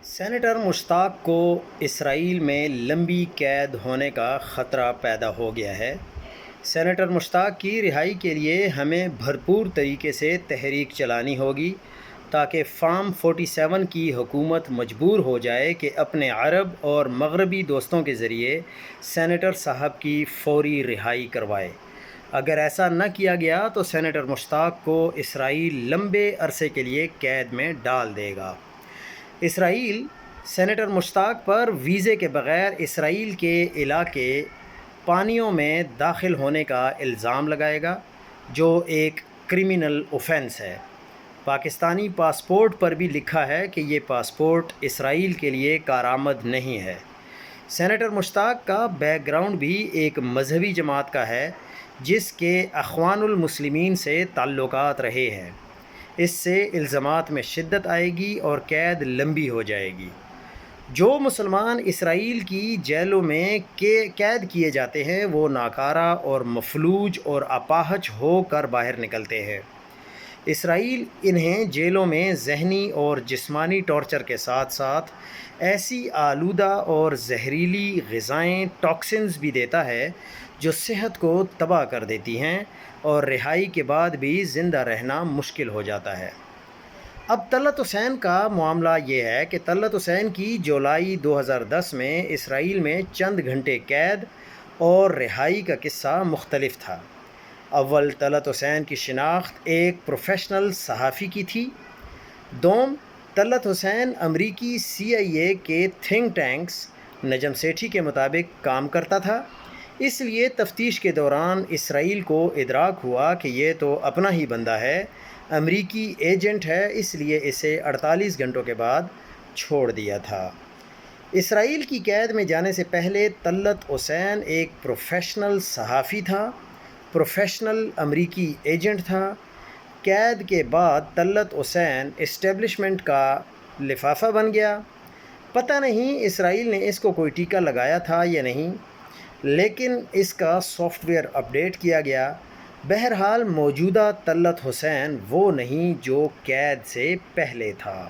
Senator مشتاق کو اسرائیل میں لمبی قید ہونے کا خطرہ پیدا ہو گیا ہے۔ سینیٹر مشتاق کی رہائی کے لیے ہمیں بھرپور طریقے سے تحریک چلانی ہوگی تاکہ فارم 47 کی حکومت مجبور ہو جائے کہ اپنے عرب اور مغربی دوستوں کے ذریعے سینیٹر صاحب کی فوری رہائی کروائے۔ اگر ایسا نہ کیا گیا تو سینیٹر مشتاق کو اسرائیل لمبے عرصے کے لیے قید میں ڈال دے گا۔ اسرائیل سینیٹر مشتاق پر ویزے کے بغیر اسرائیل کے علاقے پانیوں میں داخل ہونے کا الزام لگائے گا، جو ایک کرمنل اوفینس ہے۔ پاکستانی پاسپورٹ پر بھی لکھا ہے کہ یہ پاسپورٹ اسرائیل کے لیے کارآمد نہیں ہے۔ سینیٹر مشتاق کا بیک گراؤنڈ بھی ایک مذہبی جماعت کا ہے جس کے اخوان المسلمین سے تعلقات رہے ہیں۔ اس سے الزامات میں شدت آئے گی اور قید لمبی ہو جائے گی۔ جو مسلمان اسرائیل کی جیلوں میں قید کیے جاتے ہیں وہ ناکارہ اور مفلوج اور اپاہج ہو کر باہر نکلتے ہیں۔ اسرائیل انہیں جیلوں میں ذہنی اور جسمانی ٹارچر کے ساتھ ساتھ ایسی آلودہ اور زہریلی غذائیں ٹاکسنز بھی دیتا ہے جو صحت کو تباہ کر دیتی ہیں اور رہائی کے بعد بھی زندہ رہنا مشکل ہو جاتا ہے۔ اب طلعت حسین کا معاملہ یہ ہے کہ طلعت حسین کی جولائی 2010 میں اسرائیل میں چند گھنٹے قید اور رہائی کا قصہ مختلف تھا۔ اول طلعت حسین کی شناخت ایک پروفیشنل صحافی کی تھی۔ دوم، طلعت حسین امریکی CIA کے تھنک ٹینکس نجم سیٹھی کے مطابق کام کرتا تھا، اس لیے تفتیش کے دوران اسرائیل کو ادراک ہوا کہ یہ تو اپنا ہی بندہ ہے، امریکی ایجنٹ ہے، اس لیے اسے 48 گھنٹوں کے بعد چھوڑ دیا تھا۔ اسرائیل کی قید میں جانے سے پہلے طلعت حسین ایک پروفیشنل صحافی تھا، پروفیشنل امریکی ایجنٹ تھا۔ قید کے بعد طلعت حسین اسٹیبلشمنٹ کا لفافہ بن گیا۔ پتہ نہیں اسرائیل نے اس کو کوئی ٹیکہ لگایا تھا یا نہیں، لیکن اس کا سافٹ ویئر اپڈیٹ کیا گیا۔ بہرحال موجودہ طلعت حسین وہ نہیں جو قید سے پہلے تھا۔